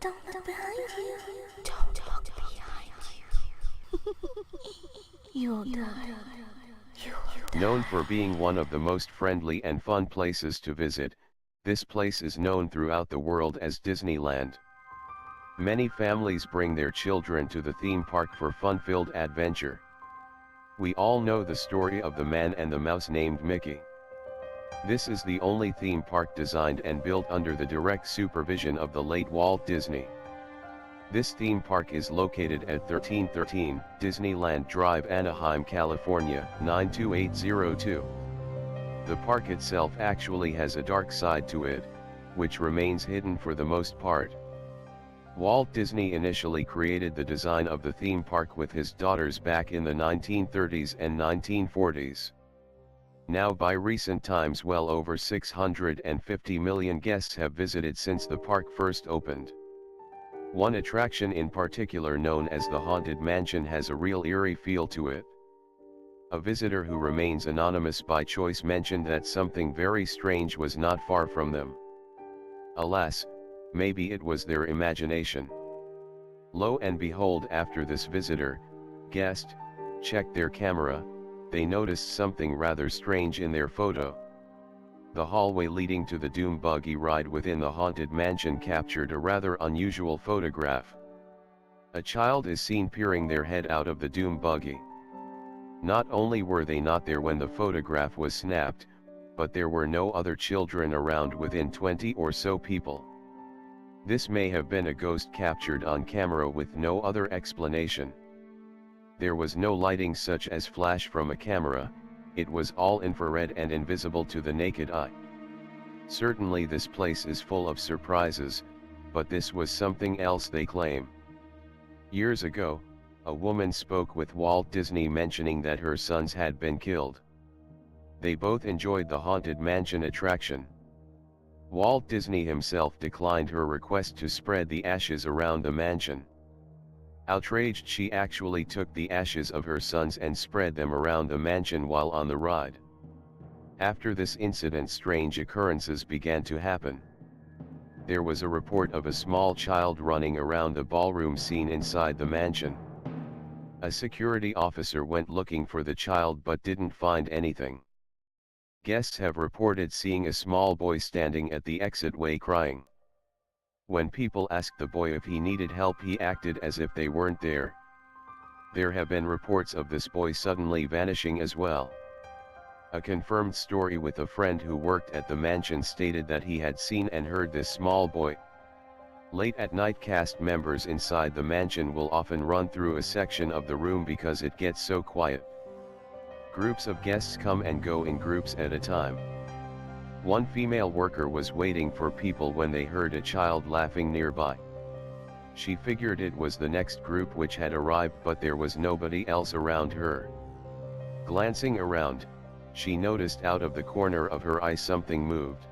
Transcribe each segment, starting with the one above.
Don't look behind you. Don't look behind you. You'll die. Known for being one of the most friendly and fun places to visit, this place is known throughout the world as Disneyland. Many families bring their children to the theme park for fun-filled adventure. We all know the story of the man and the mouse named Mickey. This is the only theme park designed and built under the direct supervision of the late Walt Disney. This theme park is located at 1313 Disneyland Drive, Anaheim, California, 92802. The park itself actually has a dark side to it, which remains hidden for the most part. Walt Disney initially created the design of the theme park with his daughters back in the 1930s and 1940s. Now by recent times well over 650 million guests have visited since the park first opened. One attraction in particular, known as the Haunted Mansion, has a real eerie feel to it. A visitor who remains anonymous by choice mentioned that something very strange was not far from them. Alas, maybe it was their imagination. Lo and behold, after this guest, checked their camera, they noticed something rather strange in their photo. The hallway leading to the Doom Buggy ride within the Haunted Mansion captured a rather unusual photograph. A child is seen peering their head out of the Doom Buggy. Not only were they not there when the photograph was snapped, but there were no other children around within 20 or so people. This may have been a ghost captured on camera with no other explanation. There was no lighting such as flash from a camera. It was all infrared and invisible to the naked eye. Certainly this place is full of surprises, but this was something else, they claim. Years ago, a woman spoke with Walt Disney mentioning that her sons had been killed. They both enjoyed the Haunted Mansion attraction. Walt Disney himself declined her request to spread the ashes around the mansion. Outraged, she actually took the ashes of her sons and spread them around the mansion while on the ride. After this incident, strange occurrences began to happen. There was a report of a small child running around the ballroom scene inside the mansion. A security officer went looking for the child but didn't find anything. Guests have reported seeing a small boy standing at the exitway crying. When people asked the boy if he needed help, he acted as if they weren't there. There have been reports of this boy suddenly vanishing as well. A confirmed story with a friend who worked at the mansion stated that he had seen and heard this small boy. Late at night, cast members inside the mansion will often run through a section of the room because it gets so quiet. Groups of guests come and go in groups at a time. One female worker was waiting for people when they heard a child laughing nearby. She figured it was the next group which had arrived, but there was nobody else around her. Glancing around, she noticed out of the corner of her eye something moved.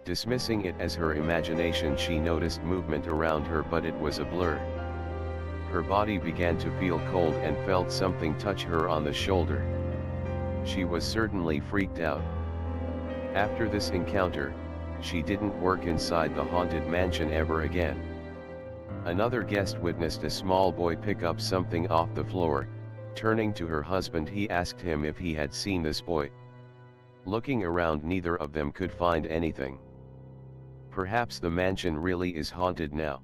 Dismissing it as her imagination, she noticed movement around her, but it was a blur. Her body began to feel cold and felt something touch her on the shoulder. She was certainly freaked out. After this encounter, she didn't work inside the Haunted Mansion ever again. Another guest witnessed a small boy pick up something off the floor. Turning to her husband, he asked him if he had seen this boy. Looking around, neither of them could find anything. Perhaps the mansion really is haunted now.